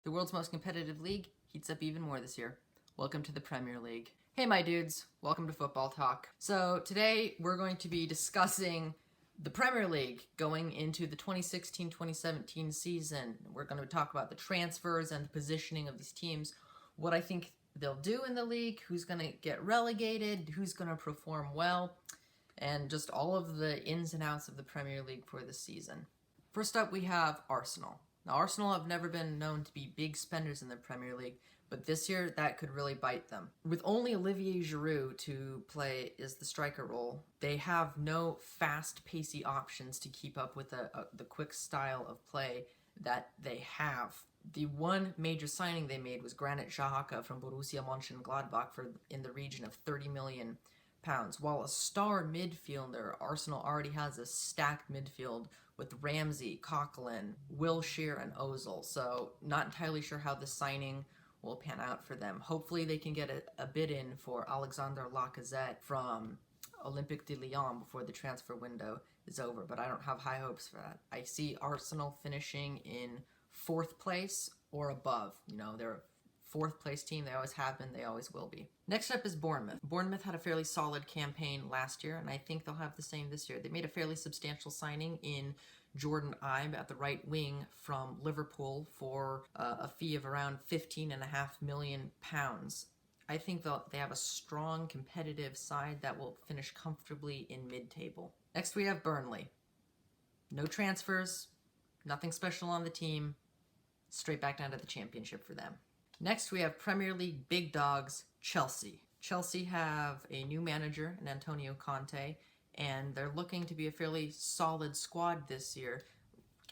The world's most competitive league heats up even more this year. Welcome to the Premier League. Hey my dudes, welcome to Football Talk. So today we're going to be discussing the Premier League going into the 2016-2017 season. We're going to talk about the transfers and the positioning of these teams, what I think they'll do in the league, who's going to get relegated, who's going to perform well, and just all of the ins and outs of the Premier League for this season. First up, we have Arsenal. Now, Arsenal have never been known to be big spenders in the Premier League, but this year that could really bite them. With only Olivier Giroud to play as the striker role, they have no fast, pacey options to keep up with the quick style of play that they have. The one major signing they made was Granit Xhaka from Borussia Mönchengladbach for in the region of £30 million. While a star midfielder, Arsenal already has a stacked midfield with Ramsey, Coquelin, Wilshere, and Ozil. So not entirely sure how the signing will pan out for them. Hopefully they can get a bid in for Alexander Lacazette from Olympique de Lyon before the transfer window is over, but I don't have high hopes for that. I see Arsenal finishing in 4th place or above. You know, they're a 4th place team. They always have been, they always will be. Next up is Bournemouth. Bournemouth had a fairly solid campaign last year, and I think they'll have the same this year. They made a fairly substantial signing in Jordan Ibe at the right wing from Liverpool for a fee of around £15.5 million. I think they have a strong competitive side that will finish comfortably in mid-table. Next we have Burnley. No transfers, nothing special on the team, straight back down to the championship for them. Next, we have Premier League big dogs, Chelsea. Chelsea have a new manager in Antonio Conte, and they're looking to be a fairly solid squad this year,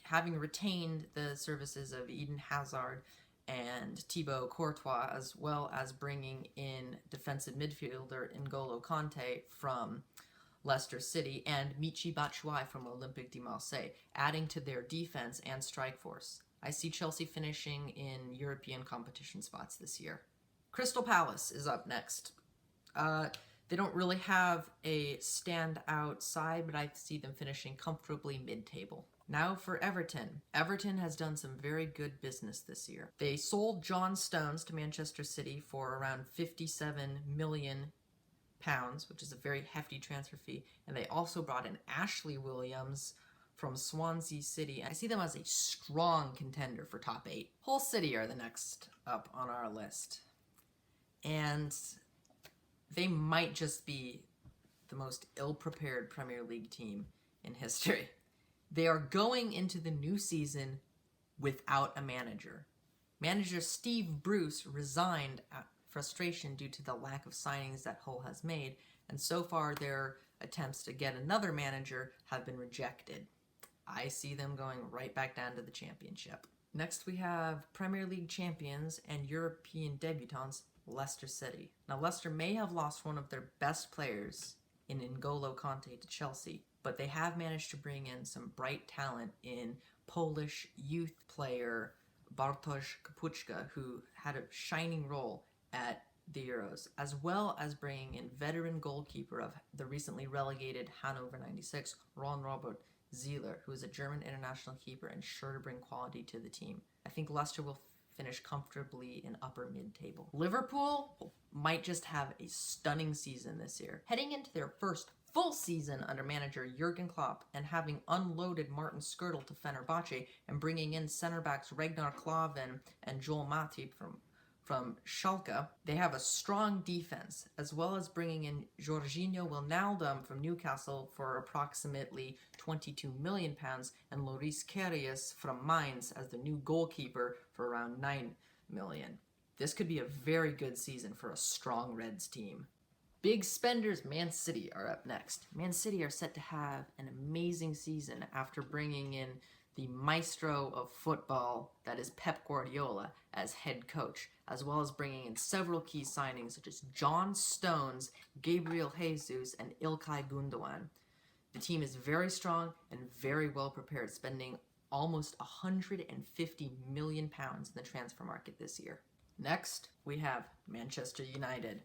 having retained the services of Eden Hazard and Thibaut Courtois, as well as bringing in defensive midfielder N'Golo Kanté from Leicester City and Michy Batshuayi from Olympique de Marseille, adding to their defense and strike force. I see Chelsea finishing in European competition spots this year. Crystal Palace is up next. They don't really have a standout side, but I see them finishing comfortably mid-table. Now for Everton. Everton has done some very good business this year. They sold John Stones to Manchester City for around £57 million, which is a very hefty transfer fee, and they also brought in Ashley Williams from Swansea City. I see them as a strong contender for top 8. Hull City are the next up on our list. And they might just be the most ill-prepared Premier League team in history. They are going into the new season without a manager. Manager Steve Bruce resigned at frustration due to the lack of signings that Hull has made, and so far their attempts to get another manager have been rejected. I see them going right back down to the championship. Next we have Premier League champions and European debutants, Leicester City. Now Leicester may have lost one of their best players in N'Golo Kanté to Chelsea, but they have managed to bring in some bright talent in Polish youth player Bartosz Kapuczka, who had a shining role at the Euros, as well as bringing in veteran goalkeeper of the recently relegated Hannover 96, Ron Robert Zieler, who is a German international keeper and sure to bring quality to the team. I think Leicester will finish comfortably in upper mid-table. Liverpool might just have a stunning season this year. Heading into their first full season under manager Jurgen Klopp and having unloaded Martin Skrtel to Fenerbahce and bringing in center backs Ragnar Klavan and Joel Matip from Schalke, they have a strong defense, as well as bringing in Jorginho Wijnaldum from Newcastle for approximately £22 million and Loris Karius from Mainz as the new goalkeeper for around £9 million. This could be a very good season for a strong Reds team. Big spenders, Man City are up next. Man City are set to have an amazing season after bringing in the maestro of football, that is Pep Guardiola, as head coach, as well as bringing in several key signings such as John Stones, Gabriel Jesus, and Ilkay Gundogan. The team is very strong and very well prepared, spending almost £150 million in the transfer market this year. Next, we have Manchester United.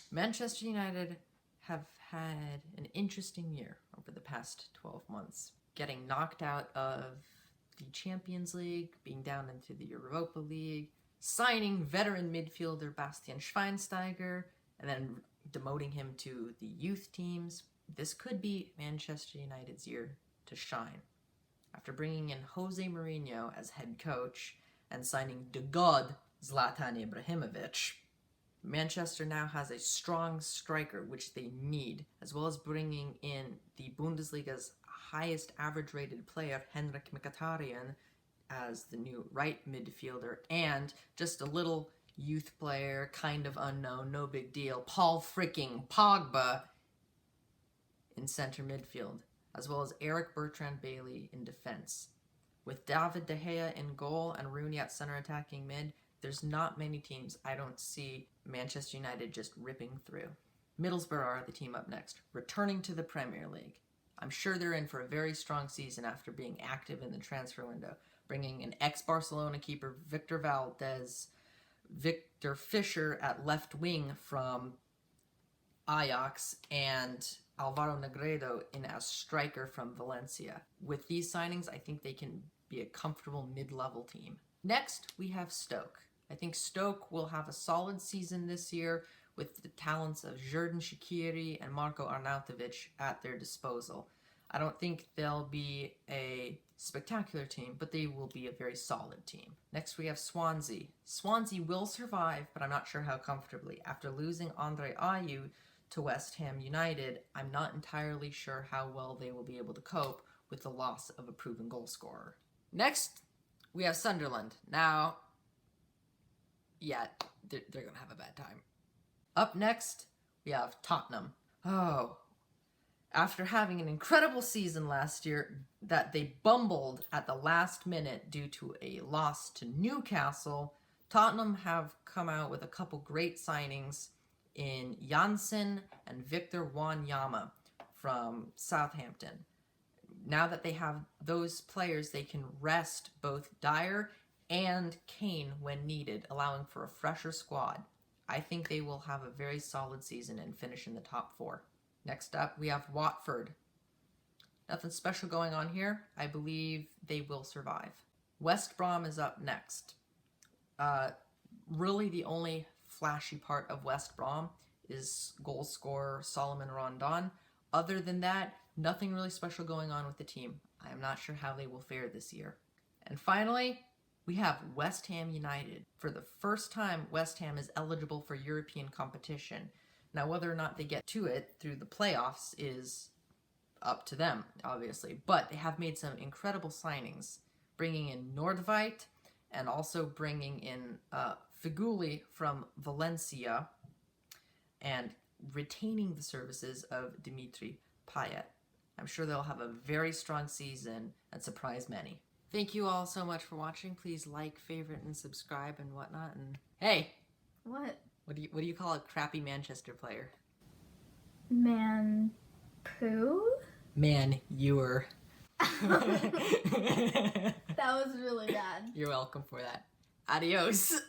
Manchester United have had an interesting year over the past 12 months. Getting knocked out of the Champions League, being down into the Europa League, signing veteran midfielder Bastian Schweinsteiger, and then demoting him to the youth teams. This could be Manchester United's year to shine. After bringing in Jose Mourinho as head coach and signing the god Zlatan Ibrahimovic, Manchester now has a strong striker, which they need, as well as bringing in the Bundesliga's highest average rated player, Henrik Mkhitaryan, as the new right midfielder, and just a little youth player, kind of unknown, no big deal, Paul freaking Pogba in center midfield, as well as Eric Bertrand Bailey in defense. With David De Gea in goal and Rooney at center attacking mid, there's not many teams I don't see Manchester United just ripping through. Middlesbrough are the team up next, returning to the Premier League. I'm sure they're in for a very strong season after being active in the transfer window, bringing an ex-Barcelona keeper Victor Valdez, Victor Fischer at left wing from Ajax, and Alvaro Negredo in as striker from Valencia. With these signings, I think they can be a comfortable mid-level team. Next, we have Stoke. I think Stoke will have a solid season this year with the talents of Xherdan Shaqiri and Marko Arnautovic at their disposal. I don't think they'll be a spectacular team, but they will be a very solid team. Next, we have Swansea. Swansea will survive, but I'm not sure how comfortably. After losing Andre Ayew to West Ham United, I'm not entirely sure how well they will be able to cope with the loss of a proven goal scorer. Next, we have Sunderland. Now, yeah, they're going to have a bad time. Up next, we have Tottenham. Oh, after having an incredible season last year that they bumbled at the last minute due to a loss to Newcastle, Tottenham have come out with a couple great signings in Janssen and Victor Wanyama from Southampton. Now that they have those players, they can rest both Dyer and Kane when needed, allowing for a fresher squad. I think they will have a very solid season and finish in the top 4. Next up, we have Watford. Nothing special going on here. I believe they will survive. West Brom is up next. Really the only flashy part of West Brom is goal scorer Solomon Rondon. Other than that, nothing really special going on with the team. I am not sure how they will fare this year. And finally, we have West Ham United. For the first time, West Ham is eligible for European competition. Now, whether or not they get to it through the playoffs is up to them, obviously. But they have made some incredible signings, bringing in Nordveit and also bringing in Figuli from Valencia and retaining the services of Dimitri Payet. I'm sure they'll have a very strong season and surprise many. Thank you all so much for watching. Please like, favorite, and subscribe and whatnot. And hey! What? What do you call a crappy Manchester player? Man poo? Man, you're. That was really bad. You're welcome for that. Adios.